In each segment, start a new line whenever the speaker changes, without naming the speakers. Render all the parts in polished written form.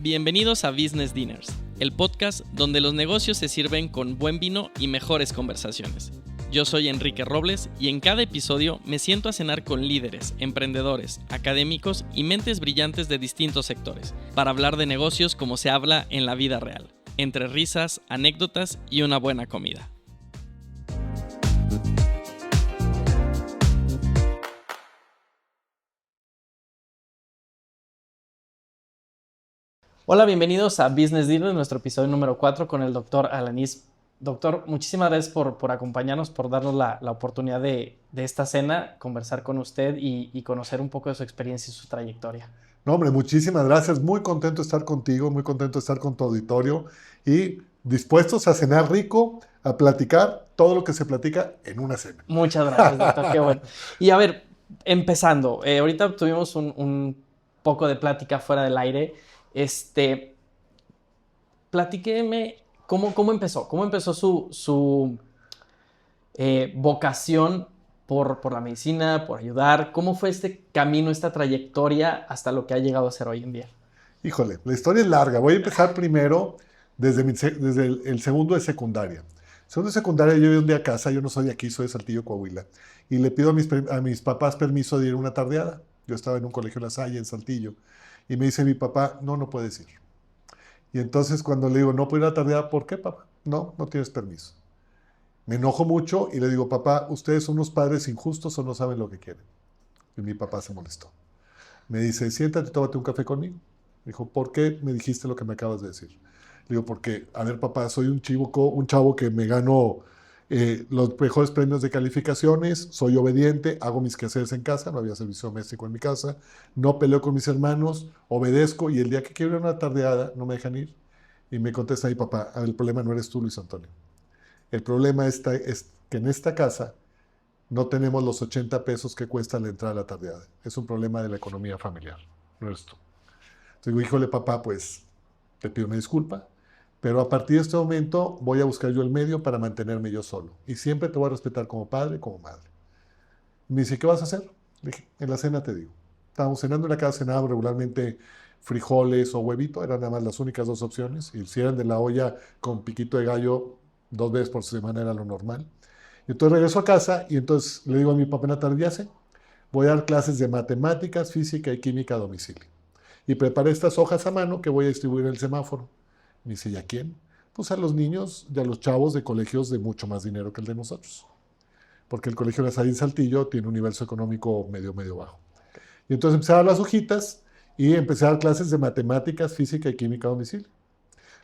Bienvenidos a Business Dinners, el podcast donde los negocios se sirven con buen vino y mejores conversaciones. Yo soy Enrique Robles y en cada episodio me siento a cenar con líderes, emprendedores, académicos y mentes brillantes de distintos sectores para hablar de negocios como se habla en la vida real, entre risas, anécdotas y una buena comida. Hola, bienvenidos a Business Dinners, nuestro episodio número 4 con el doctor Alanis. Doctor, muchísimas gracias por acompañarnos, por darnos la oportunidad de esta cena, conversar con usted y conocer un poco de su experiencia y su trayectoria.
No, hombre, muchísimas gracias. Muy contento de estar contigo, muy contento de estar con tu auditorio y dispuestos a cenar rico, a platicar todo lo que se platica en una cena.
Muchas gracias, doctor. Qué bueno. Y a ver, empezando, ahorita tuvimos un poco de plática fuera del aire. Platíqueme cómo empezó su vocación por la medicina, por ayudar. ¿Cómo fue este camino, esta trayectoria hasta lo que ha llegado a ser hoy en día?
Híjole, la historia es larga. Voy a empezar primero desde el segundo de secundaria. Segundo de secundaria, yo iba un día a casa, yo no soy de aquí, soy de Saltillo, Coahuila, y le pido a mis papás permiso de ir a una tardeada. Yo estaba en un colegio La Salle, en Saltillo, y me dice mi papá, no puedes ir. Y entonces cuando le digo, no puedo ir a la tardeada, ¿por qué, papá? No tienes permiso. Me enojo mucho y le digo, papá, ¿ustedes son unos padres injustos o no saben lo que quieren? Y mi papá se molestó. Me dice, siéntate, tómate un café conmigo. Me dijo, ¿por qué me dijiste lo que me acabas de decir? Le digo, porque, a ver, papá, soy un chavo que me gano los mejores premios de calificaciones, soy obediente, hago mis quehaceres en casa, no había servicio doméstico en mi casa, no peleo con mis hermanos, obedezco, y el día que quiero ir a una tardeada no me dejan ir. Y me contesta mi papá, el problema no eres tú, Luis Antonio. El problema es que en esta casa no tenemos los 80 pesos que cuesta la entrada a la tardeada. Es un problema de la economía familiar, no eres tú. Entonces digo, híjole, papá, pues te pido una disculpa, pero a partir de este momento voy a buscar yo el medio para mantenerme yo solo. Y siempre te voy a respetar como padre, como madre. Me dice, ¿qué vas a hacer? Le dije, en la cena te digo. Estábamos cenando en la casa, cenábamos regularmente frijoles o huevito, eran nada más las únicas dos opciones. Y si eran de la olla con piquito de gallo, 2 veces por semana era lo normal. Y entonces regreso a casa y entonces le digo a mi papá en la tarde, ya sé, voy a dar clases de matemáticas, física y química a domicilio. Y preparé estas hojas a mano que voy a distribuir en el semáforo. Me dice, ¿y a quién? Pues a los niños y a los chavos de colegios de mucho más dinero que el de nosotros. Porque el colegio de La Salle en Saltillo tiene un nivel socioeconómico medio bajo. Y entonces empecé a dar las hojitas y empecé a dar clases de matemáticas, física y química a domicilio.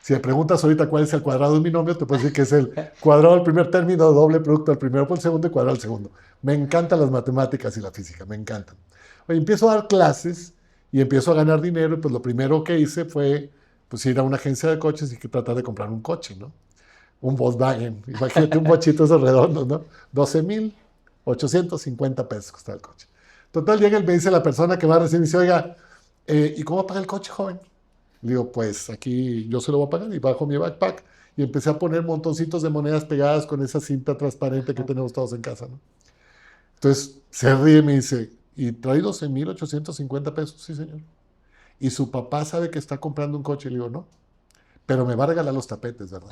Si me preguntas ahorita cuál es el cuadrado de un binomio, te puedo decir que es el cuadrado del primer término, doble producto del primero por el segundo y cuadrado del segundo. Me encantan las matemáticas y la física, me encantan. Oye, empiezo a dar clases y empiezo a ganar dinero, y pues lo primero que hice fue pues, ir a una agencia de coches y tratar de comprar un coche, ¿no? Un Volkswagen, imagínate un bochito esos redondos, ¿no? 12,850 pesos costaba el coche. Total, llega y me dice la persona que va a recibir, me dice, oiga, ¿y cómo paga el coche, joven? Le digo, pues aquí yo se lo voy a pagar, y bajo mi backpack y empecé a poner montoncitos de monedas pegadas con esa cinta transparente que tenemos todos en casa, ¿no? Entonces se ríe y me dice, ¿y trae 12,850 pesos? Sí, señor. ¿Y su papá sabe que está comprando un coche? Le digo, no, pero me va a regalar los tapetes, ¿verdad?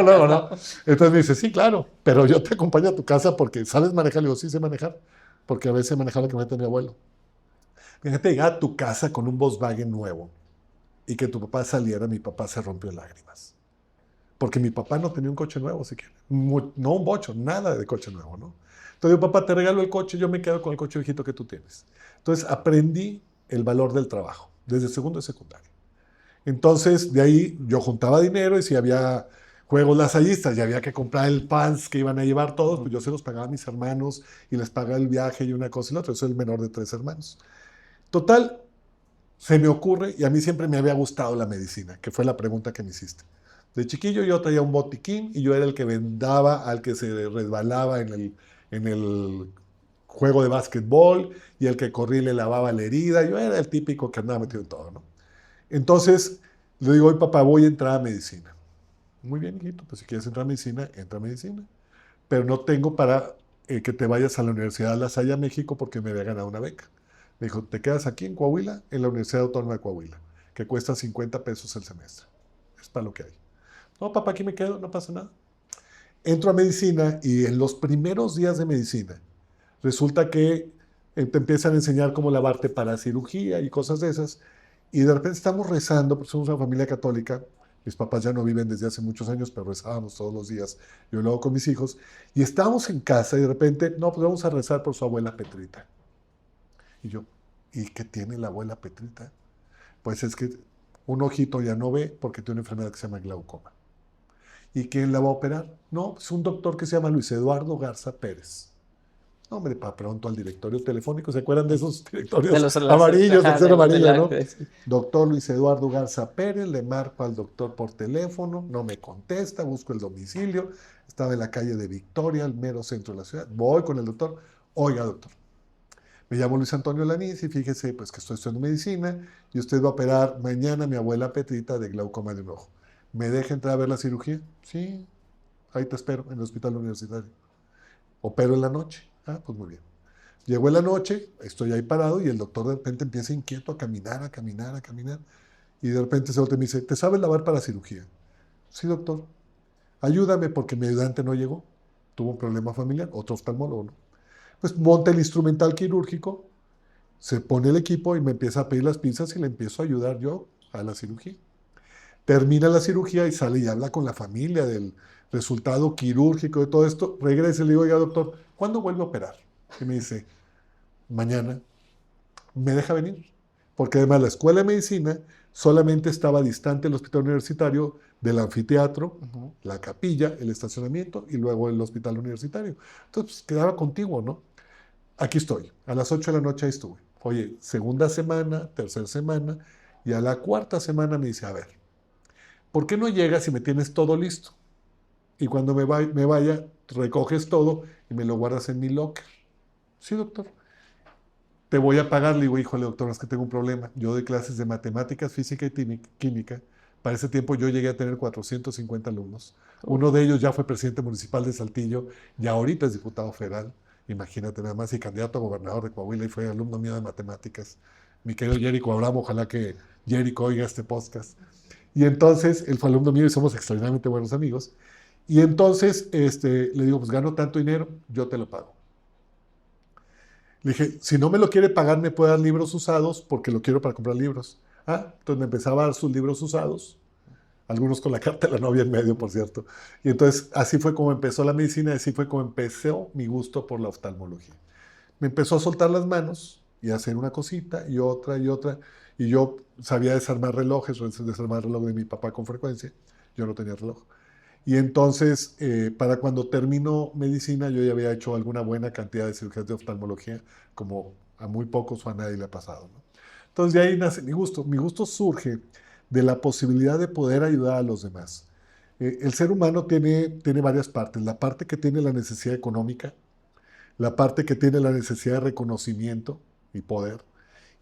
Luego, ¿no? Entonces me dice, sí, claro, pero yo te acompaño a tu casa porque ¿sabes manejar? Le digo, sí sé manejar, porque a veces manejaba la camioneta de mi abuelo. Fíjate, llegar a tu casa con un Volkswagen nuevo y que tu papá saliera, mi papá se rompió en lágrimas. Porque mi papá no tenía un coche nuevo siquiera. No un bocho, nada de coche nuevo, ¿no? Entonces, papá, te regalo el coche, yo me quedo con el coche viejito que tú tienes. Entonces, aprendí el valor del trabajo, desde segundo de secundaria. Entonces, de ahí yo juntaba dinero y si había juegos lasallistas y había que comprar el pants que iban a llevar todos, pues yo se los pagaba a mis hermanos y les pagaba el viaje y una cosa y la otra. Yo soy el menor de 3 hermanos. Total, se me ocurre, y a mí siempre me había gustado la medicina, que fue la pregunta que me hiciste. De chiquillo yo traía un botiquín y yo era el que vendaba al que se resbalaba en el juego de básquetbol y el que corría y le lavaba la herida. Yo era el típico que andaba metido en todo, ¿no? Entonces le digo, oye, papá, voy a entrar a medicina. Muy bien, hijito, pues si quieres entrar a medicina, entra a medicina. Pero no tengo para que te vayas a la Universidad de La Salle, México, porque me había ganado una beca. Me dijo, te quedas aquí en Coahuila, en la Universidad Autónoma de Coahuila. que cuesta 50 pesos el semestre. Es para lo que hay. No, papá, aquí me quedo, no pasa nada. Entro a medicina y en los primeros días de medicina resulta que te empiezan a enseñar cómo lavarte para cirugía y cosas de esas. Y de repente estamos rezando, porque somos una familia católica. Mis papás ya no viven desde hace muchos años, pero rezábamos todos los días. Yo lo hago con mis hijos. Y estábamos en casa y de repente, no, pues vamos a rezar por su abuela Petrita. Y yo, ¿y qué tiene la abuela Petrita? Pues es que un ojito ya no ve porque tiene una enfermedad que se llama glaucoma. ¿Y quién la va a operar? No, es un doctor que se llama Luis Eduardo Garza Pérez. No, hombre, para pronto al directorio telefónico. ¿Se acuerdan de esos
De
directorios
los
amarillos,
ajá,
sección amarilla, ¿no?
sí.
Doctor Luis Eduardo Garza Pérez, le marco al doctor por teléfono, no me contesta, busco el domicilio. Estaba en la calle de Victoria, el mero centro de la ciudad. Voy con el doctor. Oiga, doctor, me llamo Luis Antonio Lanís y fíjese pues, que estoy estudiando medicina y usted va a operar mañana a mi abuela Petrita de glaucoma de un ojo. ¿Me deja entrar a ver la cirugía? Sí, ahí te espero en el hospital universitario. Opero en la noche. Ah, pues muy bien. Llegó en la noche, estoy ahí parado y el doctor de repente empieza inquieto a caminar, a caminar, a caminar. Y de repente se voltea y me dice, ¿te sabes lavar para cirugía? Sí, doctor. Ayúdame porque mi ayudante no llegó. Tuvo un problema familiar, otro oftalmólogo, ¿no? Pues monta el instrumental quirúrgico, se pone el equipo y me empieza a pedir las pinzas y le empiezo a ayudar yo a la cirugía. Termina la cirugía y sale y habla con la familia del resultado quirúrgico de todo esto. Regresa y le digo, oiga, doctor, ¿cuándo vuelve a operar? Y me dice, mañana. ¿Me deja venir? Porque además la escuela de medicina solamente estaba distante del hospital universitario del anfiteatro, la capilla, el estacionamiento y luego el hospital universitario. Entonces, pues, quedaba contiguo, ¿no? Aquí estoy, a las 8 de la noche ahí estuve. Oye, segunda semana, tercera semana, y a la cuarta semana me dice, a ver, ¿por qué no llegas si me tienes todo listo? Y cuando me vaya, recoges todo y me lo guardas en mi locker. Sí, doctor. Te voy a pagar. Le digo, híjole, doctor, es que tengo un problema. Yo doy clases de matemáticas, física y química. Para ese tiempo yo llegué a tener 450 alumnos. Uno de ellos ya fue presidente municipal de Saltillo y ahorita es diputado federal. Imagínate nada más, y candidato a gobernador de Coahuila y fue alumno mío de matemáticas. Mi querido Jerico Abramo, ojalá que Jerico oiga este podcast. Y entonces, él fue alumno mío y somos extraordinariamente buenos amigos. Y entonces le digo, pues gano tanto dinero, yo te lo pago. Le dije, si no me lo quiere pagar, me puede dar libros usados porque lo quiero para comprar libros. Ah, entonces me empezaba a dar sus libros usados, algunos con la carta de la novia en medio, por cierto. Y entonces así fue como empezó la medicina, así fue como empezó mi gusto por la oftalmología. Me empezó a soltar las manos y a hacer una cosita y otra y otra. Y yo sabía desarmar relojes, desarmar el reloj de mi papá con frecuencia. Yo no tenía reloj. Y entonces, para cuando terminó medicina, yo ya había hecho alguna buena cantidad de cirugías de oftalmología, como a muy pocos o a nadie le ha pasado, ¿no? Entonces, de ahí nace mi gusto. Mi gusto surge de la posibilidad de poder ayudar a los demás. El ser humano tiene varias partes. La parte que tiene la necesidad económica, la parte que tiene la necesidad de reconocimiento y poder,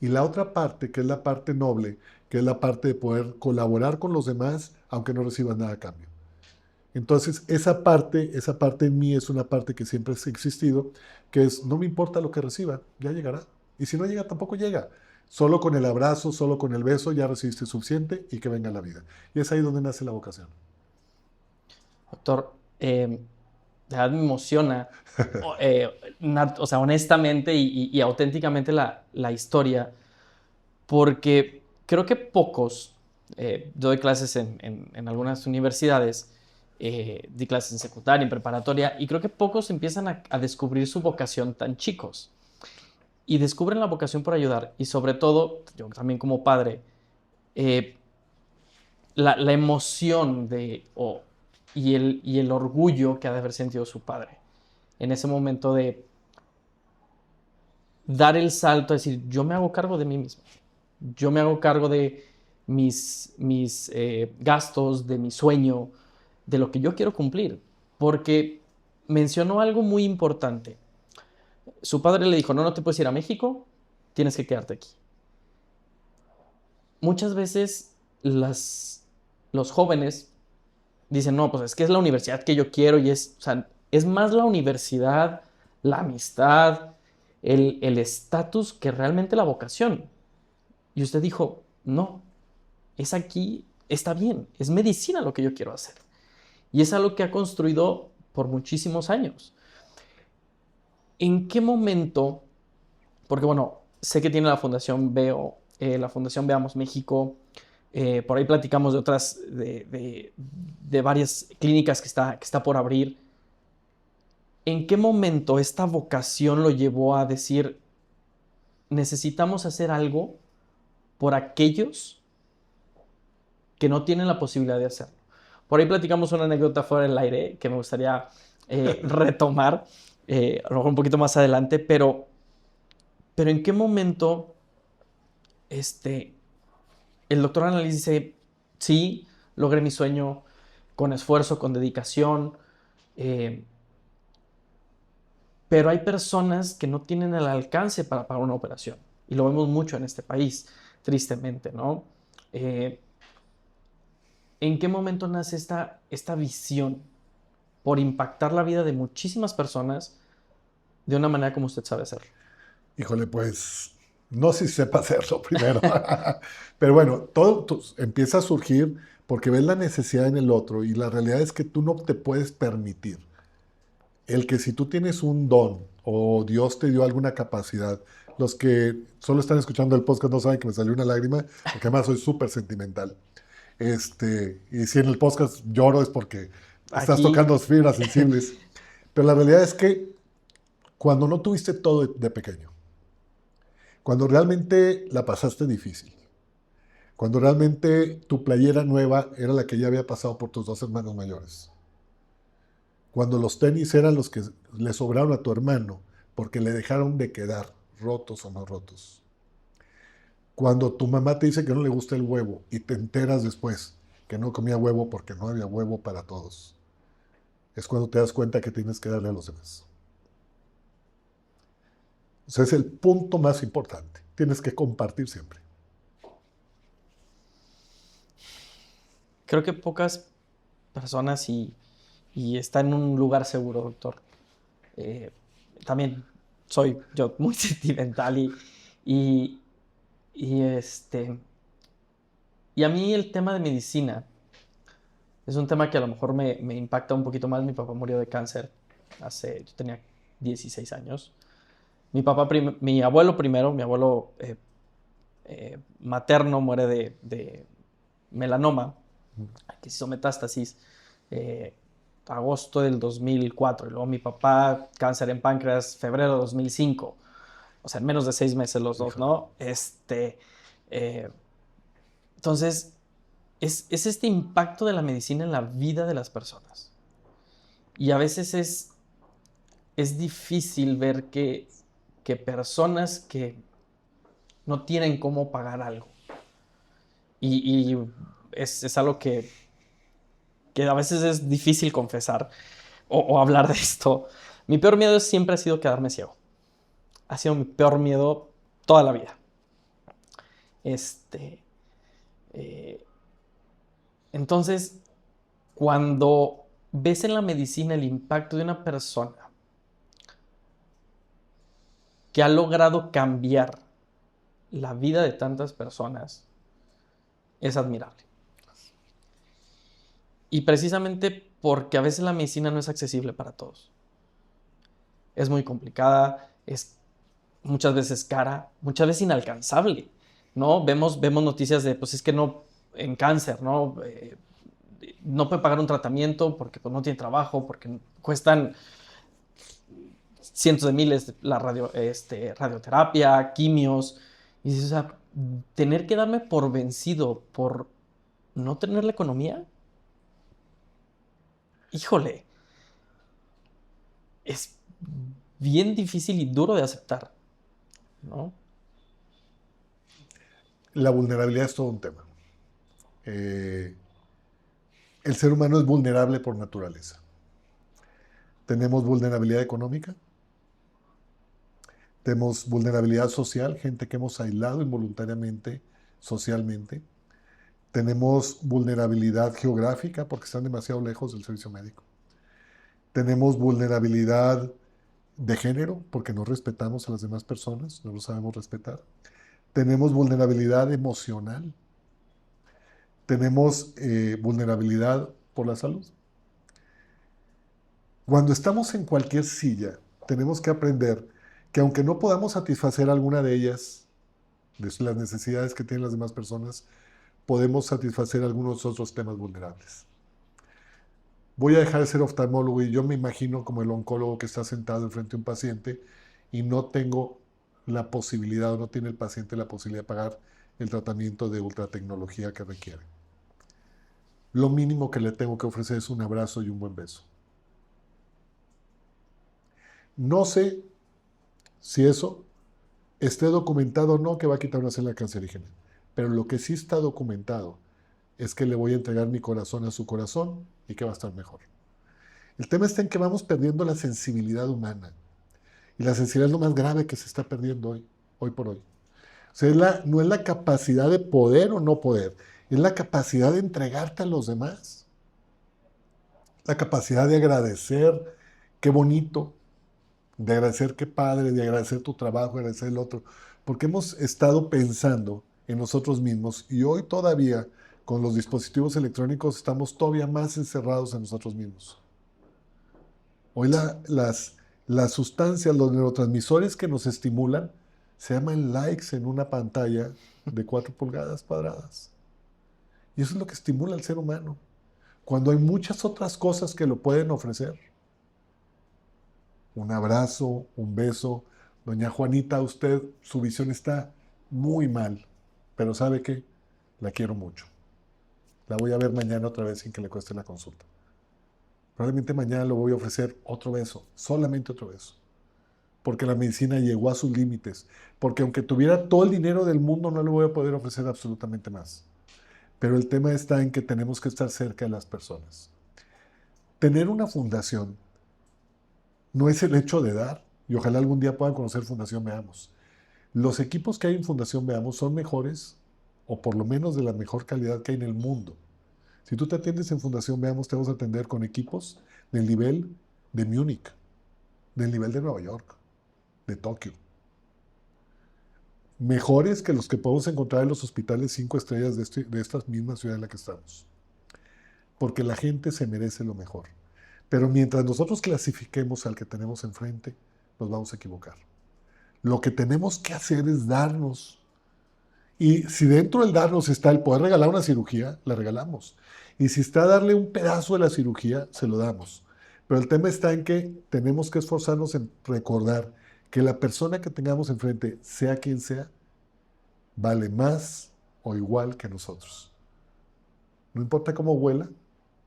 y la otra parte, que es la parte noble, que es la parte de poder colaborar con los demás, aunque no recibas nada a cambio. Entonces, esa parte en mí es una parte que siempre ha existido, que es, no me importa lo que reciba, ya llegará. Y si no llega, tampoco llega. Solo con el abrazo, solo con el beso, ya recibiste suficiente y que venga la vida. Y es ahí donde nace la vocación.
Doctor, de verdad me emociona, o sea, honestamente y auténticamente la historia, porque creo que pocos, doy clases en algunas universidades, di clases en secundaria, en preparatoria, y creo que pocos empiezan a descubrir su vocación tan chicos. Y descubren la vocación por ayudar. Y sobre todo, yo también como padre, la emoción y el orgullo que ha de haber sentido su padre en ese momento de dar el salto, a decir, yo me hago cargo de mí mismo. Yo me hago cargo de mis gastos, de mi sueño, de lo que yo quiero cumplir. Porque mencionó algo muy importante. Su padre le dijo, no te puedes ir a México, tienes que quedarte aquí. Muchas veces los jóvenes dicen, no, pues es que es la universidad que yo quiero y o sea, es más la universidad, la amistad, el estatus que realmente la vocación. Y usted dijo, no, es aquí, está bien, es medicina lo que yo quiero hacer. Y es algo que ha construido por muchísimos años. ¿En qué momento? Porque bueno, sé que tiene la Fundación Veo, la Fundación Veamos México, por ahí platicamos de otras, de varias clínicas que está por abrir. ¿En qué momento esta vocación lo llevó a decir, necesitamos hacer algo por aquellos que no tienen la posibilidad de hacerlo? Por ahí platicamos una anécdota fuera del aire que me gustaría retomar, a lo mejor un poquito más adelante, pero ¿en qué momento el doctor Annalise dice, sí, logré mi sueño con esfuerzo, con dedicación, eh, pero hay personas que no tienen el alcance para pagar una operación? Y lo vemos mucho en este país, tristemente, ¿no? Eh, ¿En qué momento nace esta visión por impactar la vida de muchísimas personas de una manera como usted sabe hacerlo?
Híjole, pues no sé si sepa hacerlo primero. Pero bueno, empieza a surgir porque ves la necesidad en el otro y la realidad es que tú no te puedes permitir el que si tú tienes un don o Dios te dio alguna capacidad, los que solo están escuchando el podcast no saben que me salió una lágrima, porque además soy súper sentimental. Y si en el podcast lloro es porque estás
Aquí,
tocando fibras sensibles. Pero la realidad es que cuando no tuviste todo de pequeño, cuando realmente la pasaste difícil, cuando realmente tu playera nueva era la que ya había pasado por tus dos hermanos mayores, cuando los tenis eran los que le sobraron a tu hermano porque le dejaron de quedar, rotos o no rotos. Cuando tu mamá te dice que no le gusta el huevo y te enteras después que no comía huevo porque no había huevo para todos, es cuando te das cuenta que tienes que darle a los demás. O sea, es el punto más importante. Tienes que compartir siempre.
creo que pocas personas y está en un lugar seguro, doctor. Eh, También soy yo muy sentimental y, y, y a mí el tema de medicina es un tema que a lo mejor me impacta un poquito más. Mi papá murió de cáncer yo tenía 16 años. Mi abuelo primero, mi abuelo materno muere de melanoma, que se hizo metástasis, eh, agosto del 2004. Y luego mi papá, cáncer en páncreas, febrero de 2005. O sea, en menos de 6 meses los dos,
Híjole.
¿no? Eh, entonces, es este impacto de la medicina en la vida de las personas. Y a veces es difícil ver que personas que no tienen cómo pagar algo. Y es algo que a veces es difícil confesar o hablar de esto. Mi peor miedo siempre ha sido quedarme ciego. Ha sido mi peor miedo toda la vida. Este, eh, entonces, cuando ves en la medicina el impacto de una persona que ha logrado cambiar la vida de tantas personas, es admirable. Y precisamente porque a veces la medicina no es accesible para todos. Es muy complicada, es muchas veces cara, muchas veces inalcanzable, ¿no? Vemos noticias de, pues es que no, en cáncer, ¿no? No puede pagar un tratamiento porque pues, no tiene trabajo, porque cuestan cientos de miles radioterapia, quimios. Y dices, o sea, tener que darme por vencido por no tener la economía, híjole, es bien difícil y duro de aceptar, ¿no?
La vulnerabilidad es todo un tema. Eh, el ser humano es vulnerable por naturaleza. Tenemos vulnerabilidad económica, tenemos vulnerabilidad social, gente que hemos aislado involuntariamente socialmente. Tenemos vulnerabilidad geográfica porque están demasiado lejos del servicio médico. Tenemos vulnerabilidad de género porque no respetamos a las demás personas, no lo sabemos respetar. Tenemos vulnerabilidad emocional tenemos vulnerabilidad por la salud. Cuando estamos en cualquier silla, tenemos que aprender que aunque no podamos satisfacer alguna de ellas, de las necesidades que tienen las demás personas, podemos satisfacer algunos otros temas vulnerables. Voy a dejar de ser oftalmólogo y yo me imagino como el oncólogo que está sentado enfrente de un paciente y no tengo la posibilidad o no tiene el paciente la posibilidad de pagar el tratamiento de ultratecnología que requiere. Lo mínimo que le tengo que ofrecer es un abrazo y un buen beso. No sé si eso esté documentado o no que va a quitar una célula cancerígena, pero lo que sí está documentado es que le voy a entregar mi corazón a su corazón y que va a estar mejor. El tema está en que vamos perdiendo la sensibilidad humana. Y la sensibilidad es lo más grave que se está perdiendo hoy por hoy. O sea, no es la capacidad de poder o no poder, es la capacidad de entregarte a los demás. La capacidad de agradecer, qué bonito, de agradecer qué padre, de agradecer tu trabajo, de agradecer el otro. Porque hemos estado pensando en nosotros mismos y hoy todavía con los dispositivos electrónicos estamos todavía más encerrados en nosotros mismos. Hoy las sustancias, los neurotransmisores que nos estimulan, se llaman likes en una pantalla de 4 pulgadas cuadradas. Y eso es lo que estimula al ser humano. Cuando hay muchas otras cosas que lo pueden ofrecer. Un abrazo, un beso. Doña Juanita, usted, su visión está muy mal. Pero ¿sabe qué? La quiero mucho. La voy a ver mañana otra vez sin que le cueste la consulta. Probablemente mañana le voy a ofrecer otro beso, solamente otro beso. Porque la medicina llegó a sus límites. Porque aunque tuviera todo el dinero del mundo, no le voy a poder ofrecer absolutamente más. Pero el tema está en que tenemos que estar cerca de las personas. Tener una fundación no es el hecho de dar, y ojalá algún día puedan conocer Fundación Veamos. Los equipos que hay en Fundación Veamos son mejores, o por lo menos de la mejor calidad que hay en el mundo. Si tú te atiendes en Fundación Veamos, te vamos a atender con equipos del nivel de Múnich, del nivel de Nueva York, de Tokio. Mejores que los que podemos encontrar en los hospitales 5 estrellas de esta misma ciudad en la que estamos. Porque la gente se merece lo mejor. Pero mientras nosotros clasifiquemos al que tenemos enfrente, nos vamos a equivocar. Lo que tenemos que hacer es darnos. Y si dentro del darnos está el poder regalar una cirugía, la regalamos. Y si está darle un pedazo de la cirugía, se lo damos. Pero el tema está en que tenemos que esforzarnos en recordar que la persona que tengamos enfrente, sea quien sea, vale más o igual que nosotros. No importa cómo huela,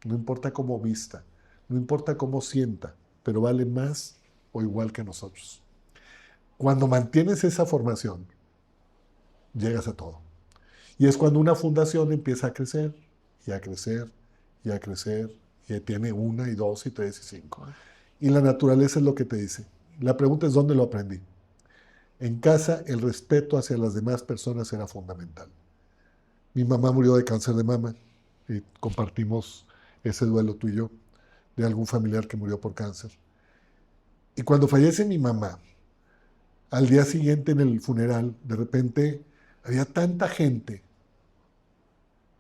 no importa cómo vista, no importa cómo sienta, pero vale más o igual que nosotros. Cuando mantienes esa formación, llegas a todo. Y es cuando una fundación empieza a crecer, y a crecer, y a crecer, y tiene 1, y 2, y 3, y 5. Y la naturaleza es lo que te dice. La pregunta es, ¿dónde lo aprendí? En casa, el respeto hacia las demás personas era fundamental. Mi mamá murió de cáncer de mama, y compartimos ese duelo tú y yo, de algún familiar que murió por cáncer. Y cuando fallece mi mamá, al día siguiente en el funeral, de repente había tanta gente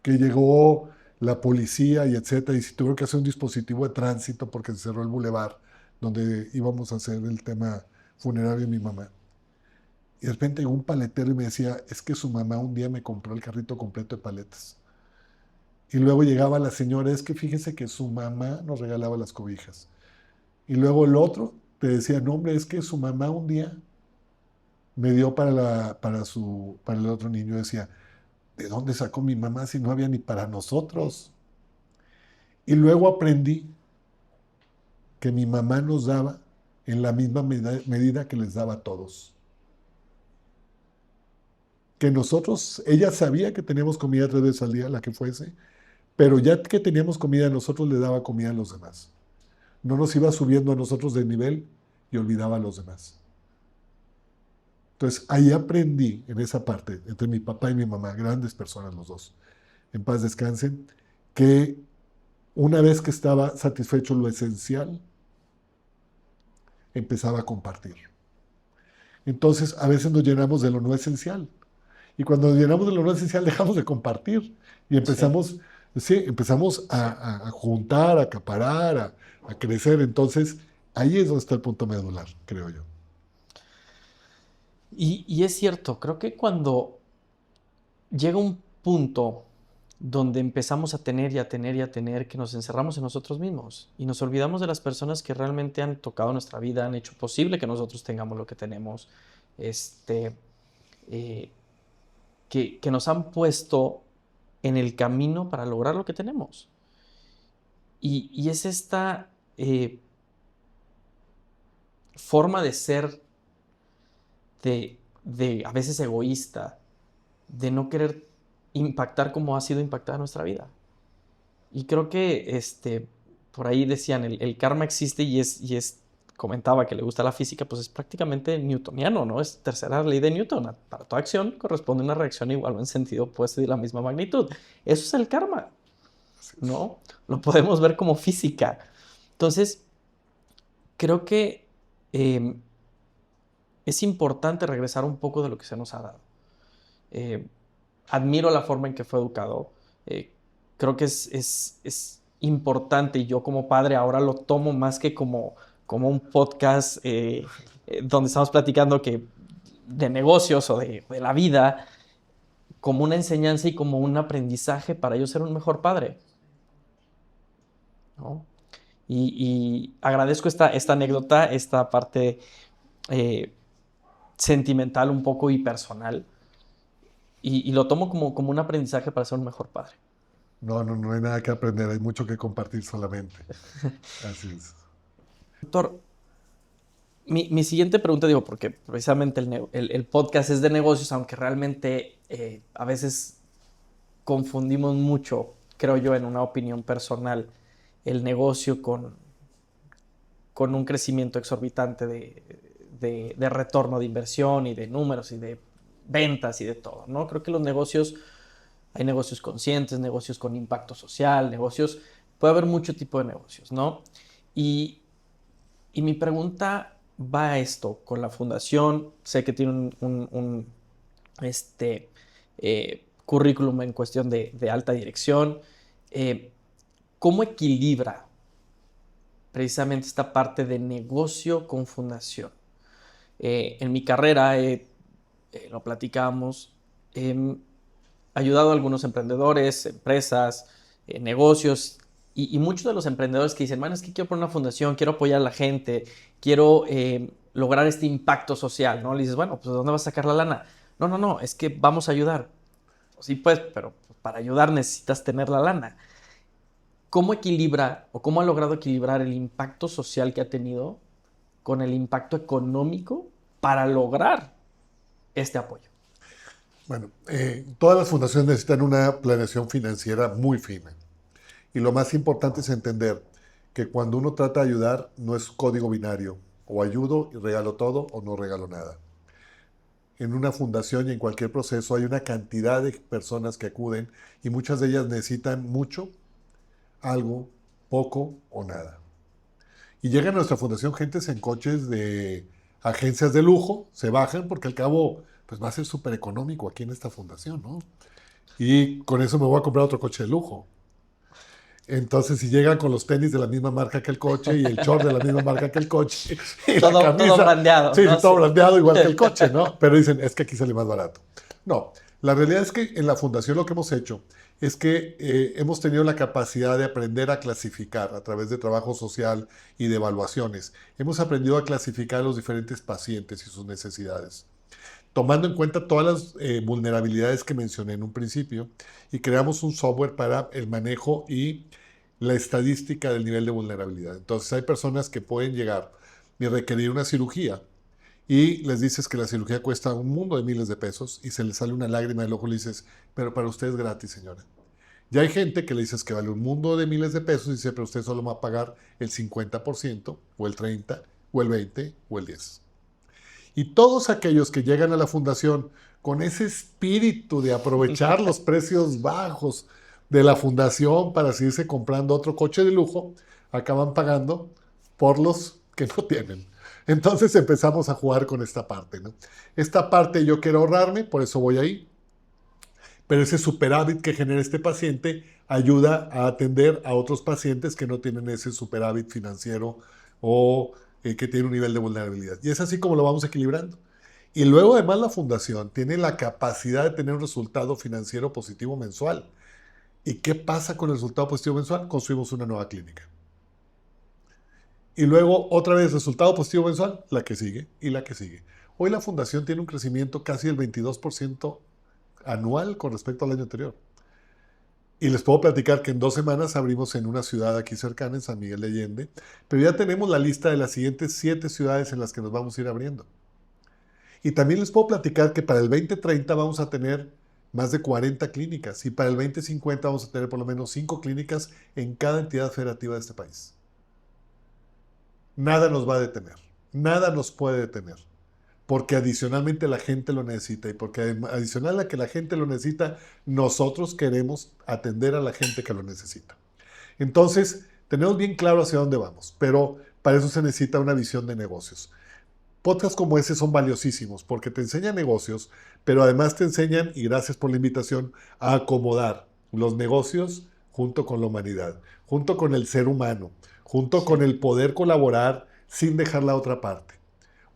que llegó la policía y etcétera, y se tuvo que hacer un dispositivo de tránsito porque se cerró el bulevar donde íbamos a hacer el tema funerario de mi mamá. Y de repente llegó un paletero y me decía, es que su mamá un día me compró el carrito completo de paletas. Y luego llegaba la señora, es que fíjese que su mamá nos regalaba las cobijas. Y luego el otro te decía, no hombre, es que su mamá un día me dio para el otro niño. Decía, ¿de dónde sacó mi mamá si no había ni para nosotros? Y luego aprendí que mi mamá nos daba en la misma medida que les daba a todos. Que nosotros, ella sabía que teníamos comida 3 veces al día, la que fuese, pero ya que teníamos comida, nosotros le daba comida a los demás. No nos iba subiendo a nosotros de nivel y olvidaba a los demás. Entonces, ahí aprendí en esa parte, entre mi papá y mi mamá, grandes personas los dos, en paz descansen, que una vez que estaba satisfecho lo esencial, empezaba a compartir. Entonces, a veces nos llenamos de lo no esencial. Y cuando nos llenamos de lo no esencial, dejamos de compartir. Y
Sí.
empezamos a juntar, a acaparar, a crecer. Entonces, ahí es donde está el punto medular, creo yo.
Y es cierto, creo que cuando llega un punto donde empezamos a tener y a tener y a tener, que nos encerramos en nosotros mismos y nos olvidamos de las personas que realmente han tocado nuestra vida, han hecho posible que nosotros tengamos lo que tenemos, este, eh, que nos han puesto en el camino para lograr lo que tenemos. Y es esta forma de ser de a veces egoísta, de no querer impactar como ha sido impactada nuestra vida. Y creo que por ahí decían, el karma existe comentaba que le gusta la física, pues es prácticamente newtoniano, ¿no? Es tercera ley de Newton. Para toda acción corresponde una reacción igual o en sentido opuesto y de la misma magnitud. Eso es el karma, ¿no? Lo podemos ver como física. Entonces, creo que es importante regresar un poco de lo que se nos ha dado. Admiro la forma en que fue educado. Creo que es importante y yo como padre ahora lo tomo más que como un podcast donde estamos platicando de negocios o de la vida, como una enseñanza y como un aprendizaje para yo ser un mejor padre, ¿no? Y agradezco esta anécdota, esta parte eh, sentimental un poco y personal, y lo tomo como un aprendizaje para ser un mejor padre.
No hay nada que aprender, hay mucho que compartir solamente. Así es.
Doctor, mi siguiente pregunta, digo, porque precisamente el podcast es de negocios, aunque realmente a veces confundimos mucho, creo yo, en una opinión personal, el negocio con un crecimiento exorbitante de retorno de inversión y de números y de ventas y de todo, ¿no? Creo que hay negocios conscientes, negocios con impacto social, puede haber mucho tipo de negocios, ¿no? Y, y mi pregunta va a esto, con la fundación, sé que tiene este, currículum en cuestión de alta dirección. ¿Cómo equilibra precisamente esta parte de negocio con fundación? En mi carrera, lo platicamos, he ayudado a algunos emprendedores, empresas, negocios, y muchos de los emprendedores que dicen, man, es que quiero poner una fundación, quiero apoyar a la gente, quiero lograr este impacto social, ¿no? Le dices, bueno, pues ¿de dónde vas a sacar la lana? No, es que vamos a ayudar. Sí, pues, pero para ayudar necesitas tener la lana. ¿Cómo equilibra o cómo ha logrado equilibrar el impacto social que ha tenido con el impacto económico para lograr este apoyo?
Bueno, todas las fundaciones necesitan una planeación financiera muy fina. Y lo más importante es entender que cuando uno trata de ayudar, no es código binario. O ayudo y regalo todo o no regalo nada. En una fundación y en cualquier proceso hay una cantidad de personas que acuden y muchas de ellas necesitan mucho, algo, poco o nada. Y llegan a nuestra fundación gentes en coches de agencias de lujo, se bajan porque al cabo pues va a ser súper económico aquí en esta fundación, ¿no? Y con eso me voy a comprar otro coche de lujo. Entonces, si llegan con los tenis de la misma marca que el coche y el short de la misma marca que el coche y
todo,
la camisa,
todo brandeado,
sí,
¿no?
todo
Sí.
brandeado igual que el coche, ¿no? Pero dicen, es que aquí sale más barato. No, la realidad es que en la fundación lo que hemos hecho es que hemos tenido la capacidad de aprender a clasificar a través de trabajo social y de evaluaciones. Hemos aprendido a clasificar a los diferentes pacientes y sus necesidades, tomando en cuenta todas las vulnerabilidades que mencioné en un principio, y creamos un software para el manejo y la estadística del nivel de vulnerabilidad. Entonces hay personas que pueden llegar y requerir una cirugía y les dices que la cirugía cuesta un mundo de miles de pesos y se les sale una lágrima del ojo y le dices, pero para usted es gratis, señora. Ya hay gente que le dices que vale un mundo de miles de pesos y dice, pero usted solo va a pagar el 50% o el 30% o el 20% o el 10%. Y todos aquellos que llegan a la fundación con ese espíritu de aprovechar los precios bajos de la fundación para seguirse comprando otro coche de lujo, acaban pagando por los que no tienen. Entonces empezamos a jugar con esta parte, ¿no? Esta parte yo quiero ahorrarme, por eso voy ahí. Pero ese superávit que genera este paciente ayuda a atender a otros pacientes que no tienen ese superávit financiero o que tienen un nivel de vulnerabilidad. Y es así como lo vamos equilibrando. Y luego además la fundación tiene la capacidad de tener un resultado financiero positivo mensual. ¿Y qué pasa con el resultado positivo mensual? Construimos una nueva clínica. Y luego otra vez resultado positivo mensual, la que sigue y la que sigue. Hoy la fundación tiene un crecimiento casi del 22% anual con respecto al año anterior. Y les puedo platicar que en 2 semanas abrimos en una ciudad aquí cercana, en San Miguel de Allende, pero ya tenemos la lista de las siguientes 7 ciudades en las que nos vamos a ir abriendo. Y también les puedo platicar que para el 2030 vamos a tener más de 40 clínicas y para el 2050 vamos a tener por lo menos 5 clínicas en cada entidad federativa de este país. Nada nos va a detener, nada nos puede detener, porque adicionalmente la gente lo necesita y porque adicional a que la gente lo necesita, nosotros queremos atender a la gente que lo necesita. Entonces, tenemos bien claro hacia dónde vamos, pero para eso se necesita una visión de negocios. Podcasts como ese son valiosísimos porque te enseñan negocios, pero además te enseñan, y gracias por la invitación, a acomodar los negocios junto con la humanidad, junto con el ser humano, junto con el poder colaborar sin dejar la otra parte.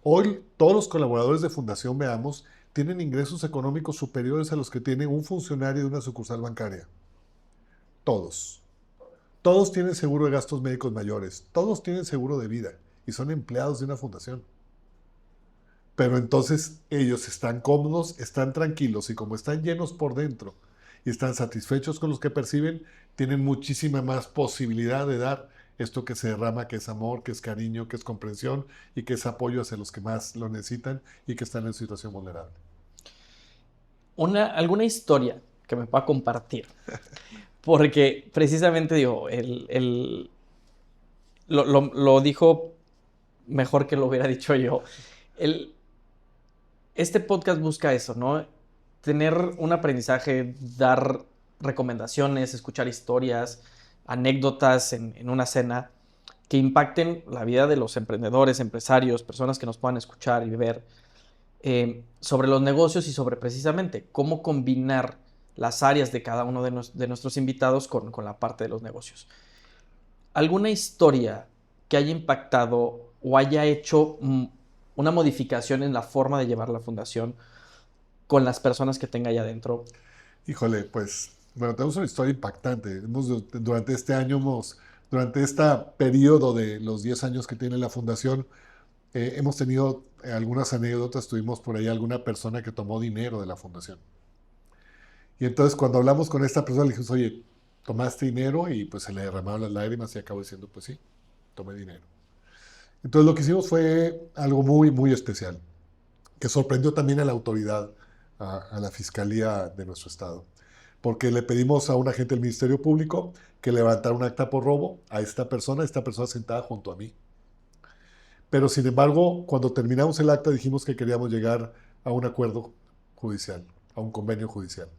Hoy todos los colaboradores de Fundación Veamos tienen ingresos económicos superiores a los que tiene un funcionario de una sucursal bancaria. Todos. Todos tienen seguro de gastos médicos mayores, todos tienen seguro de vida y son empleados de una fundación. Pero entonces ellos están cómodos, están tranquilos y como están llenos por dentro y están satisfechos con los que perciben, tienen muchísima más posibilidad de dar esto que se derrama, que es amor, que es cariño, que es comprensión y que es apoyo hacia los que más lo necesitan y que están en situación vulnerable.
¿Alguna historia que me pueda compartir? Porque precisamente digo, lo dijo mejor que lo hubiera dicho yo. Este podcast busca eso, ¿no? Tener un aprendizaje, dar recomendaciones, escuchar historias, anécdotas en una cena que impacten la vida de los emprendedores, empresarios, personas que nos puedan escuchar y ver sobre los negocios y sobre precisamente cómo combinar las áreas de cada uno de nuestros invitados con la parte de los negocios. ¿Alguna historia que haya impactado o haya hecho una modificación en la forma de llevar la fundación con las personas que tenga allá adentro?
Híjole, pues, bueno, tenemos una historia impactante. Durante este año, durante este periodo de los 10 años que tiene la fundación, hemos tenido algunas anécdotas. Tuvimos por ahí alguna persona que tomó dinero de la fundación. Y entonces cuando hablamos con esta persona le dijimos, oye, ¿tomaste dinero? Y pues se le derramaron las lágrimas y acabó diciendo, pues sí, tomé dinero. Entonces lo que hicimos fue algo muy, muy especial, que sorprendió también a la autoridad, a la fiscalía de nuestro estado. Porque le pedimos a un agente del Ministerio Público que levantara un acta por robo a esta persona sentada junto a mí. Pero sin embargo, cuando terminamos el acta dijimos que queríamos llegar a un acuerdo judicial, a un convenio judicial,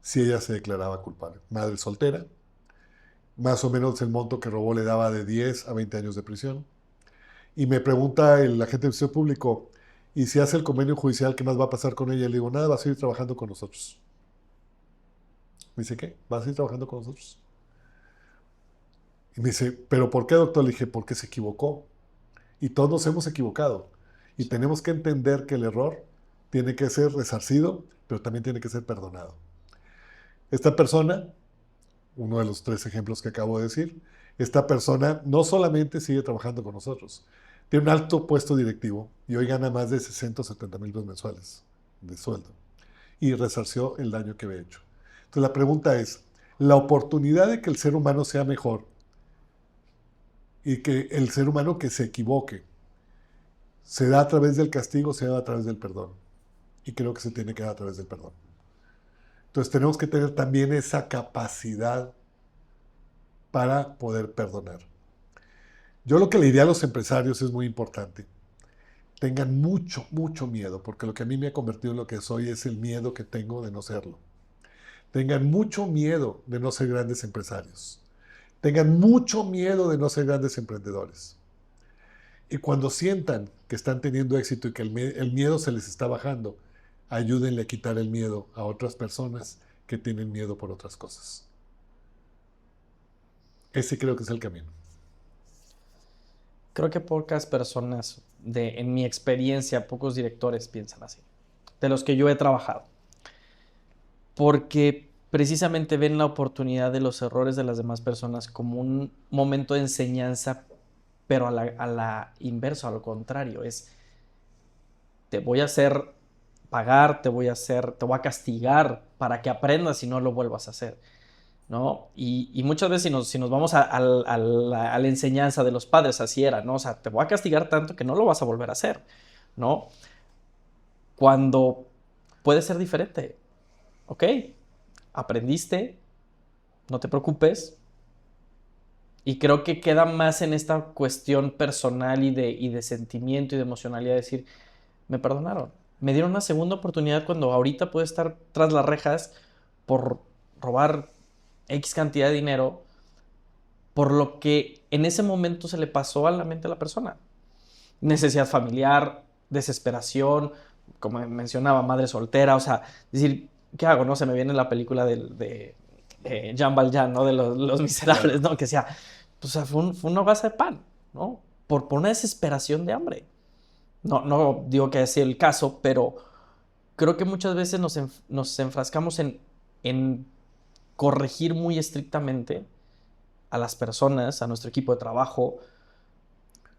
si ella se declaraba culpable. Madre soltera, más o menos el monto que robó le daba de 10 a 20 años de prisión. Y me pregunta el agente del Ministerio Público, ¿y si hace el convenio judicial, qué más va a pasar con ella? Le digo, nada, va a seguir trabajando con nosotros. Me dice, ¿qué? ¿Va a seguir trabajando con nosotros? Y me dice, ¿pero por qué, doctor? Le dije, porque se equivocó. Y todos nos hemos equivocado. Y tenemos que entender que el error tiene que ser resarcido, pero también tiene que ser perdonado. Esta persona, uno de los 3 ejemplos que acabo de decir, esta persona no solamente sigue trabajando con nosotros, tiene un alto puesto directivo y hoy gana más de 60 o 70 mil pesos mensuales de sueldo y resarció el daño que había hecho. Entonces la pregunta es, la oportunidad de que el ser humano sea mejor y que el ser humano que se equivoque se da a través del castigo, se da a través del perdón. Y creo que se tiene que dar a través del perdón. Entonces tenemos que tener también esa capacidad para poder perdonar. Yo lo que le diría a los empresarios es muy importante. Tengan mucho, mucho miedo, porque lo que a mí me ha convertido en lo que soy es el miedo que tengo de no serlo. Tengan mucho miedo de no ser grandes empresarios. Tengan mucho miedo de no ser grandes emprendedores. Y cuando sientan que están teniendo éxito y que el miedo se les está bajando, ayúdenle a quitar el miedo a otras personas que tienen miedo por otras cosas. Ese creo que es el camino.
Creo que pocas personas, en mi experiencia, pocos directores piensan así, de los que yo he trabajado. Porque precisamente ven la oportunidad de los errores de las demás personas como un momento de enseñanza, pero a la inversa, a lo contrario, es te voy a hacer pagar, te voy a castigar para que aprendas y no lo vuelvas a hacer, ¿no? Y muchas veces si nos vamos a la enseñanza de los padres, así era, ¿no? O sea, te voy a castigar tanto que no lo vas a volver a hacer, ¿no? Cuando puede ser diferente, ¿ok? Aprendiste, no te preocupes. Y creo que queda más en esta cuestión personal y de sentimiento y de emocionalidad, decir, me perdonaron, me dieron una segunda oportunidad cuando ahorita puede estar tras las rejas por robar X cantidad de dinero, por lo que en ese momento se le pasó a la mente a la persona. Necesidad familiar, desesperación, como mencionaba, madre soltera, o sea, decir, ¿qué hago? No se me viene la película de Jean Valjean, ¿no? De los Miserables,
Claro.
¿no? Que sea, pues, o sea, fue una gasa de pan, ¿no? Por una desesperación de hambre. No digo que sea el caso, pero creo que muchas veces nos enfrascamos en corregir muy estrictamente a las personas, a nuestro equipo de trabajo,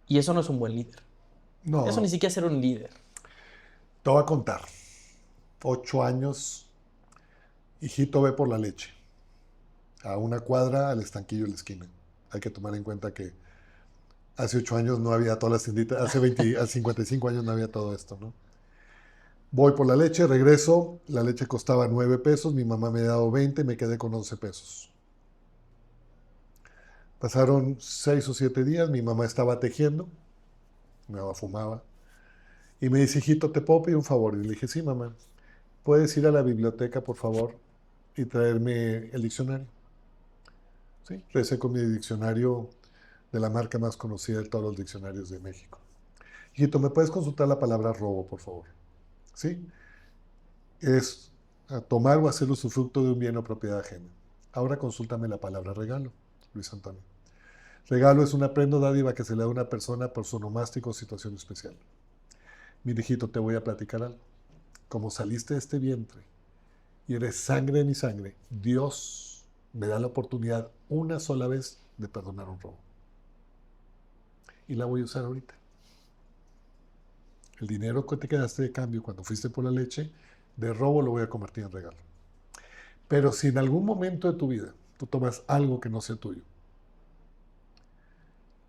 y eso no es un buen líder. Eso ni
No,
siquiera es ser un líder.
te voy a contar. 8 años, hijito ve por la leche. A una cuadra al estanquillo de la esquina. Hay que tomar en cuenta que hace 8 años no había todas las tienditas, hace 55 años no había todo esto, ¿no? Voy por la leche, regreso, la leche costaba 9 pesos, mi mamá me ha dado 20, me quedé con 11 pesos. Pasaron 6 o 7 días, mi mamá estaba tejiendo, mi mamá fumaba, y me dice, hijito, ¿te puedo pedir un favor? Y le dije, sí, mamá, ¿puedes ir a la biblioteca, por favor, y traerme el diccionario? Sí, regresé con mi diccionario de la marca más conocida de todos los diccionarios de México. Hijito, ¿me puedes consultar la palabra robo, por favor? Sí, es tomar o hacer usufructo de un bien o propiedad ajena. Ahora consúltame la palabra regalo, Luis Antonio. Regalo es una prenda o dádiva que se le da a una persona por su onomástico o situación especial. Mira, hijito, te voy a platicar algo. Como saliste de este vientre y eres sangre de mi sangre, Dios me da la oportunidad una sola vez de perdonar un robo. Y la voy a usar ahorita. El dinero que te quedaste de cambio cuando fuiste por la leche, de robo lo voy a convertir en regalo. Pero si en algún momento de tu vida tú tomas algo que no sea tuyo,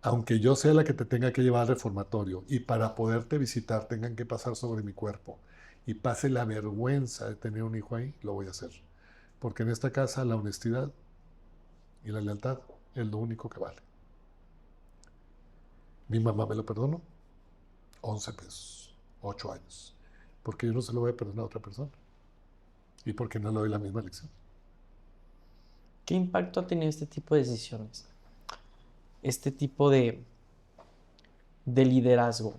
aunque yo sea la que te tenga que llevar al reformatorio y para poderte visitar tengan que pasar sobre mi cuerpo y pase la vergüenza de tener un hijo ahí, lo voy a hacer. Porque en esta casa la honestidad y la lealtad es lo único que vale. Mi mamá me lo perdonó, 11 pesos, 8 años. Porque yo no se lo voy a perdonar a otra persona. Y porque no le doy la misma lección.
¿Qué impacto ha tenido este tipo de decisiones? Este tipo de liderazgo,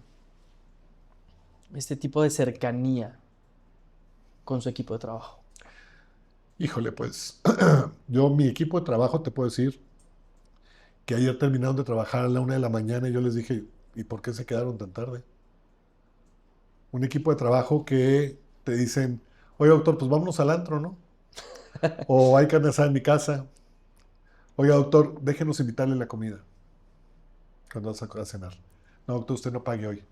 este tipo de cercanía con su equipo de trabajo.
Híjole, pues yo mi equipo de trabajo te puedo decir que ayer terminaron de trabajar a la 1 de la mañana y yo les dije, ¿y por qué se quedaron tan tarde? Un equipo de trabajo que te dicen, oye doctor, pues vámonos al antro, ¿no? O hay carne asada en mi casa. Oiga doctor, déjenos invitarle la comida cuando vas a cenar. No doctor, usted no pague hoy.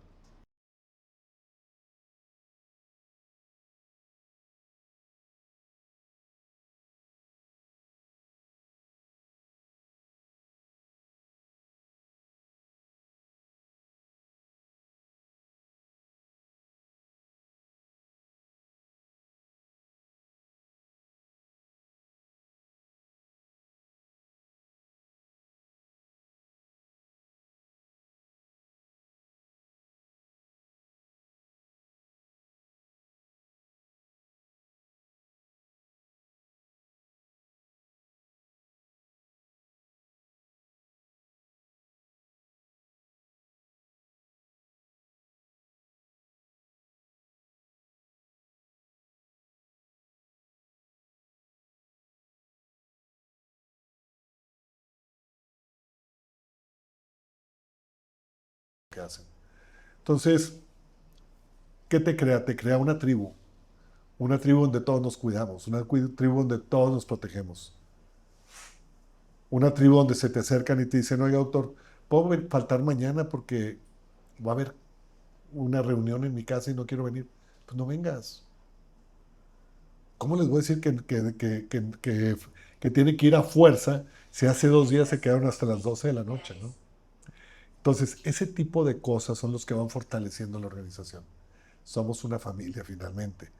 que hacen. Entonces, ¿qué te crea? Te crea una tribu donde todos nos cuidamos, una tribu donde todos nos protegemos, una tribu donde se te acercan y te dicen, oiga, doctor, ¿puedo faltar mañana porque va a haber una reunión en mi casa y no quiero venir? Pues no vengas. ¿Cómo les voy a decir que tiene que ir a fuerza si hace 2 días se quedaron hasta las 12 de la noche, ¿no? Entonces, ese tipo de cosas son los que van fortaleciendo la organización. Somos una familia finalmente.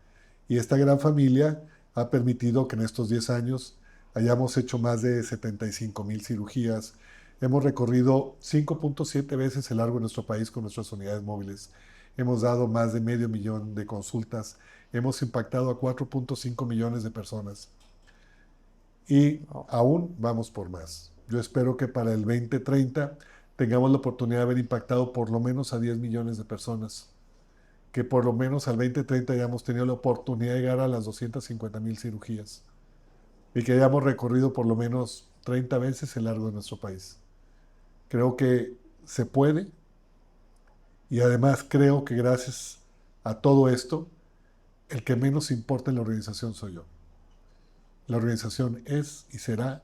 Y esta gran familia ha permitido que en estos 10 años hayamos hecho más de 75,000 cirugías. Hemos recorrido 5.7 veces el largo de nuestro país con nuestras unidades móviles. Hemos dado más de 500,000 de consultas. Hemos impactado a 4.5 millones de personas. Y aún vamos por más. Yo espero que para el 2030 tengamos la oportunidad de haber impactado por lo menos a 10 millones de personas. Que por lo menos al 2030 hayamos tenido la oportunidad de llegar a las 250,000 cirugías. Y que hayamos recorrido por lo menos 30 veces el largo de nuestro país. Creo que se puede. Y además creo que gracias a todo esto, el que menos importa en la organización soy yo. La organización es y será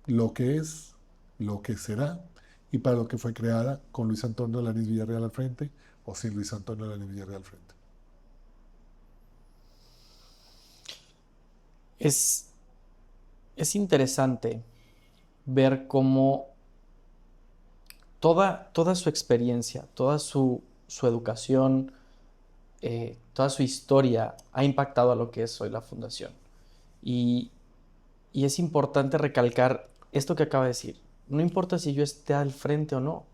lo que es, lo que será y para lo que fue creada, con Luis Antonio Alanís Villarreal al frente o sin Luis Antonio Alanís Villarreal al frente.
Es, es interesante ver cómo toda su experiencia, toda su educación, toda su historia ha impactado a lo que es hoy la fundación. Y, y es importante recalcar esto que acaba de decir. No importa si yo esté al frente o no,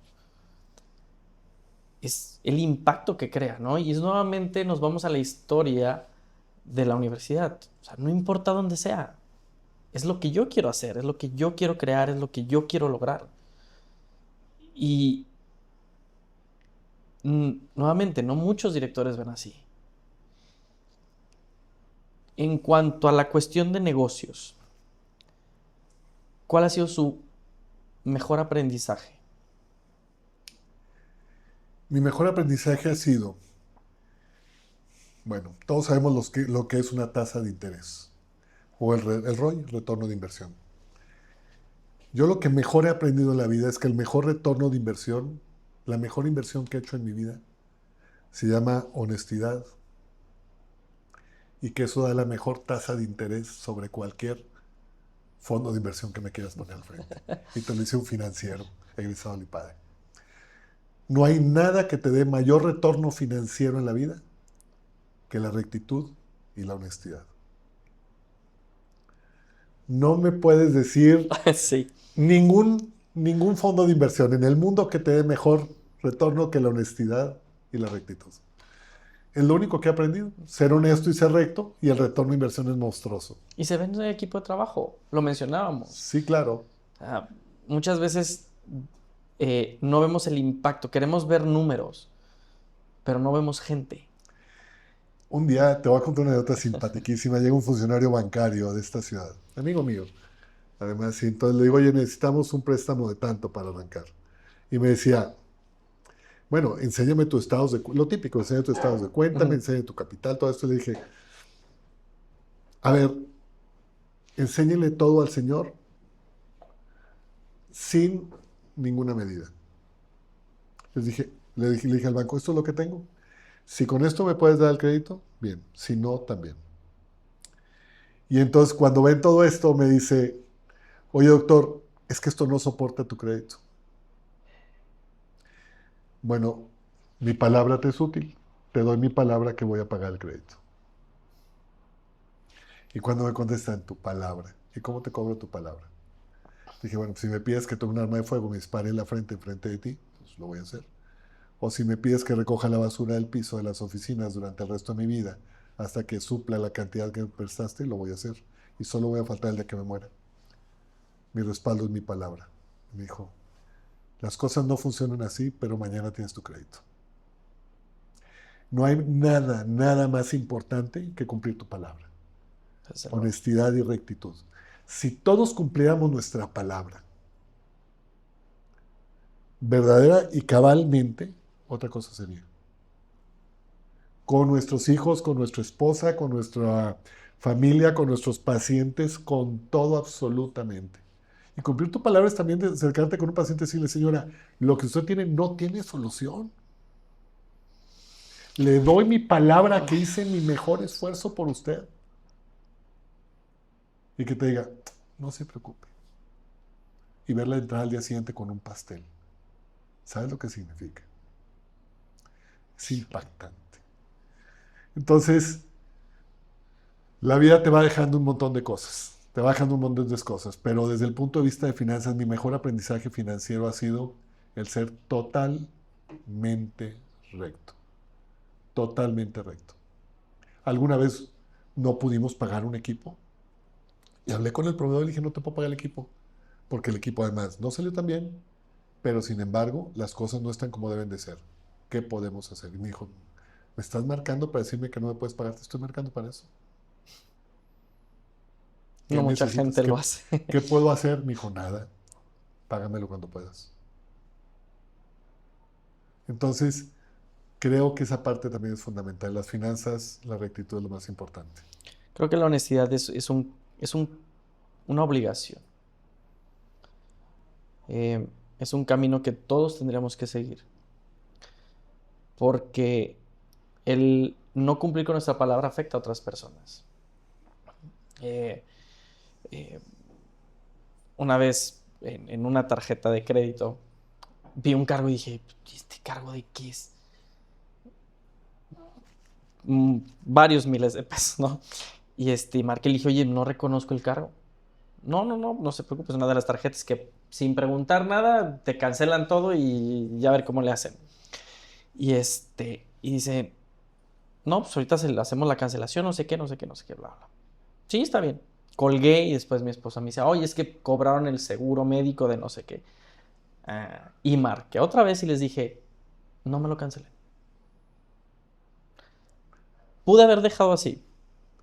es el impacto que crea, ¿no? Y es nuevamente nos vamos a la historia de la universidad. O sea, no importa dónde sea, es lo que yo quiero hacer, es lo que yo quiero crear, es lo que yo quiero lograr. Y nuevamente, no muchos directores ven así. En cuanto a la cuestión de negocios, ¿cuál ha sido su mejor aprendizaje?
Mi mejor aprendizaje ha sido, bueno, todos sabemos lo que es una tasa de interés o el ROI, el retorno de inversión. Yo lo que mejor he aprendido en la vida es que el mejor retorno de inversión, la mejor inversión que he hecho en mi vida, se llama honestidad y que eso da la mejor tasa de interés sobre cualquier fondo de inversión que me quieras poner al frente. Y te lo dice un financiero egresado del IPADE. No hay nada que te dé mayor retorno financiero en la vida que la rectitud y la honestidad. No me puedes decir
Sí.
ningún fondo de inversión en el mundo que te dé mejor retorno que la honestidad y la rectitud. Es lo único que he aprendido, ser honesto y ser recto, y el retorno de inversión es monstruoso.
Y se ve en el equipo de trabajo, lo mencionábamos.
Sí, claro.
Muchas veces no vemos el impacto, queremos ver números, pero no vemos gente.
Un día te voy a contar una anécdota simpaticísima. Llega un funcionario bancario de esta ciudad, amigo mío. Además, sí, entonces le digo, oye, necesitamos un préstamo de tanto para arrancar. Y me decía, bueno, enséñame tus estados de cuenta, lo típico, enséñame tus estados de cuenta, me enseña tu capital, todo esto. Le dije, a ver, enséñele todo al señor sin ninguna medida. Le dije al banco, esto es lo que tengo. Si con esto me puedes dar el crédito, bien. Si no, también. Y entonces cuando ven todo esto me dice, oye doctor, es que esto no soporta tu crédito. Bueno, mi palabra te es útil. Te doy mi palabra que voy a pagar el crédito. Y cuando me contestan, tu palabra. ¿Y cómo te cobro tu palabra? Dije, bueno, si me pides que tome un arma de fuego, me dispare en la frente, enfrente de ti, pues lo voy a hacer. O si me pides que recoja la basura del piso de las oficinas durante el resto de mi vida, hasta que supla la cantidad que me prestaste, lo voy a hacer. Y solo voy a faltar el día que me muera. Mi respaldo es mi palabra. Me dijo, las cosas no funcionan así, pero mañana tienes tu crédito. No hay nada más importante que cumplir tu palabra. Honestidad y rectitud. Si todos cumpliéramos nuestra palabra, verdadera y cabalmente, otra cosa sería. Con nuestros hijos, con nuestra esposa, con nuestra familia, con nuestros pacientes, con todo absolutamente. Y cumplir tu palabra es también de acercarte con un paciente y decirle, señora, lo que usted tiene no tiene solución. Le doy mi palabra que hice mi mejor esfuerzo por usted. Y que te diga, no se preocupe. Y verla entrar al día siguiente con un pastel. ¿Sabes lo que significa? Es impactante. Entonces, la vida te va dejando un montón de cosas. Te va dejando un montón de cosas. Pero desde el punto de vista de finanzas, mi mejor aprendizaje financiero ha sido el ser totalmente recto. Totalmente recto. Alguna vez no pudimos pagar un equipo. Y hablé con el proveedor y le dije, no te puedo pagar el equipo. Porque el equipo además no salió tan bien. Pero sin embargo, las cosas no están como deben de ser. ¿Qué podemos hacer? Y me dijo, ¿me estás marcando para decirme que no me puedes pagar? Te estoy marcando para eso. ¿Qué
No mucha
necesitas?
gente lo
¿Qué,
hace.
qué puedo hacer? Me dijo, nada. Págamelo cuando puedas. Entonces, creo que esa parte también es fundamental. Las finanzas, la rectitud es lo más importante.
Creo que la honestidad es una obligación. Eh, es un camino que todos tendríamos que seguir. Porque el no cumplir con nuestra palabra afecta a otras personas. Eh, eh, una vez en una tarjeta de crédito vi un cargo y dije, ¿este cargo de qué es? Varios miles de pesos, ¿no? Y marqué y le dije, oye, no reconozco el cargo. No se preocupe, es una de las tarjetas que sin preguntar nada te cancelan todo y ya ver cómo le hacen. Y dice, no, pues ahorita le hacemos la cancelación, no sé qué, no sé qué, no sé qué, bla, bla. Sí, está bien. Colgué y después mi esposa me dice, oye, es que cobraron el seguro médico de no sé qué. Y marqué otra vez y les dije, no me lo cancelen. Pude haber dejado así.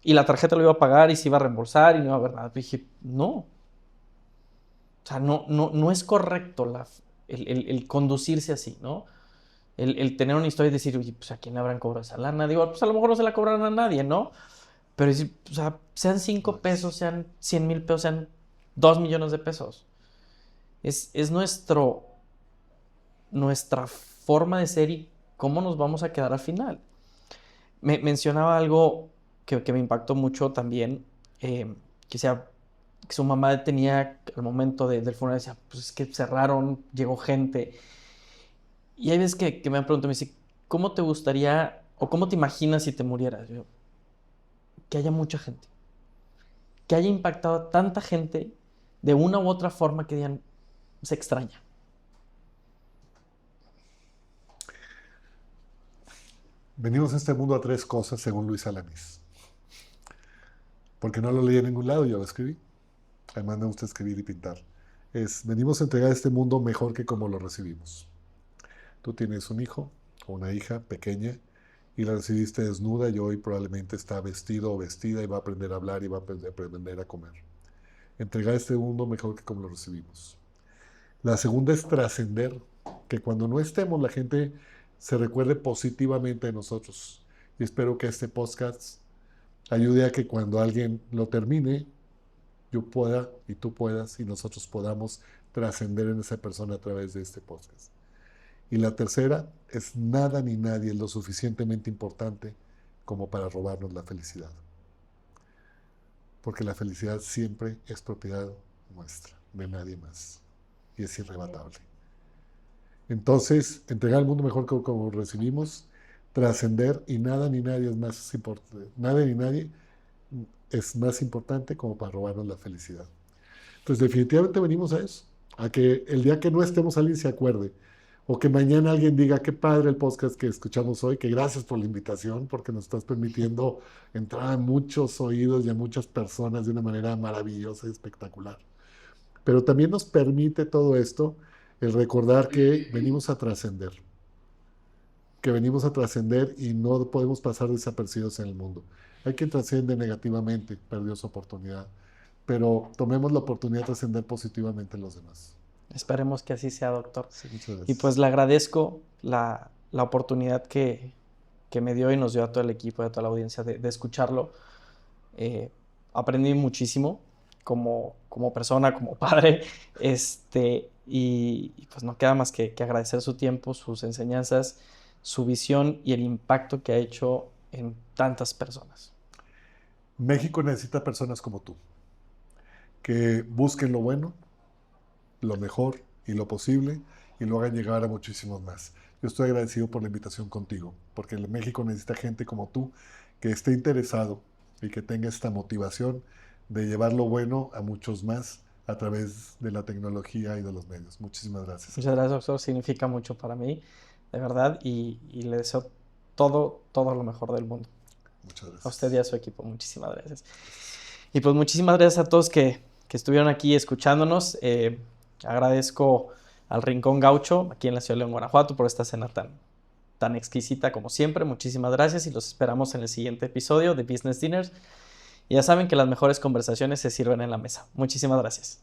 Y la tarjeta lo iba a pagar y se iba a reembolsar y no iba a haber nada. Pero dije, no. O sea, no es correcto el conducirse así, ¿no? El tener una historia y decir, oye, pues a quién le habrán cobrado esa lana. Digo, pues a lo mejor no se la cobraron a nadie, ¿no? Pero decir, o sea, sean 5 pesos, sean 100,000 pesos, sean 2 millones de pesos. Es nuestra forma de ser y cómo nos vamos a quedar al final. Mencionaba algo que me impactó mucho también, que sea que su mamá tenía al momento del funeral, decía, pues es que cerraron, llegó gente. Y hay veces que me han preguntado, me dice, ¿cómo te gustaría o cómo te imaginas si te murieras? Yo, que haya mucha gente, que haya impactado a tanta gente de una u otra forma que digan, se extraña.
Venimos a este mundo a tres cosas, según Luis Alanís. Porque no lo leí en ningún lado, yo lo escribí. Además me gusta escribir y pintar. Venimos a entregar este mundo mejor que como lo recibimos. Tú tienes un hijo o una hija pequeña y la recibiste desnuda y hoy probablemente está vestido o vestida y va a aprender a hablar y va a aprender a comer. Entregar este mundo mejor que como lo recibimos. La segunda es trascender, que cuando no estemos la gente se recuerde positivamente de nosotros. Y espero que este podcast ayude a que cuando alguien lo termine, yo pueda y tú puedas y nosotros podamos trascender en esa persona a través de este podcast. Y la tercera es nada ni nadie es lo suficientemente importante como para robarnos la felicidad. Porque la felicidad siempre es propiedad nuestra, de nadie más. Y es irrebatable. Entonces, entregar al mundo mejor que como recibimos, trascender y nada ni nadie es más importante. Nada ni nadie es más importante como para robarnos la felicidad. Entonces, definitivamente venimos a eso, a que el día que no estemos alguien se acuerde, o que mañana alguien diga, qué padre el podcast que escuchamos hoy, que gracias por la invitación, porque nos estás permitiendo entrar a muchos oídos y a muchas personas de una manera maravillosa y espectacular. Pero también nos permite todo esto el recordar que venimos a trascender, y no podemos pasar desapercibidos en el mundo. Hay quien trasciende negativamente, perdió su oportunidad, pero tomemos la oportunidad de trascender positivamente en los demás.
Esperemos que así sea, doctor.
Sí, muchas gracias.
Y pues le agradezco la oportunidad que me dio y nos dio a todo el equipo y a toda la audiencia de escucharlo. Aprendí muchísimo como persona, como padre, y pues no queda más que agradecer su tiempo, sus enseñanzas, su visión y el impacto que ha hecho en tantas personas.
México necesita personas como tú, que busquen lo bueno, lo mejor y lo posible y lo hagan llegar a muchísimos más. Yo estoy agradecido por la invitación contigo, porque México necesita gente como tú que esté interesado y que tenga esta motivación de llevar lo bueno a muchos más a través de la tecnología y de los medios. Muchísimas gracias.
Muchas gracias, doctor. Significa mucho para mí, de verdad, y le deseo todo lo mejor del mundo.
Muchas gracias.
A usted y a su equipo, muchísimas gracias. Y pues muchísimas gracias a todos que estuvieron aquí escuchándonos. Agradezco al Rincón Gaucho, aquí en la ciudad de León, Guanajuato, por esta cena tan exquisita como siempre. Muchísimas gracias y los esperamos en el siguiente episodio de Business Dinners. Y ya saben que las mejores conversaciones se sirven en la mesa. Muchísimas gracias.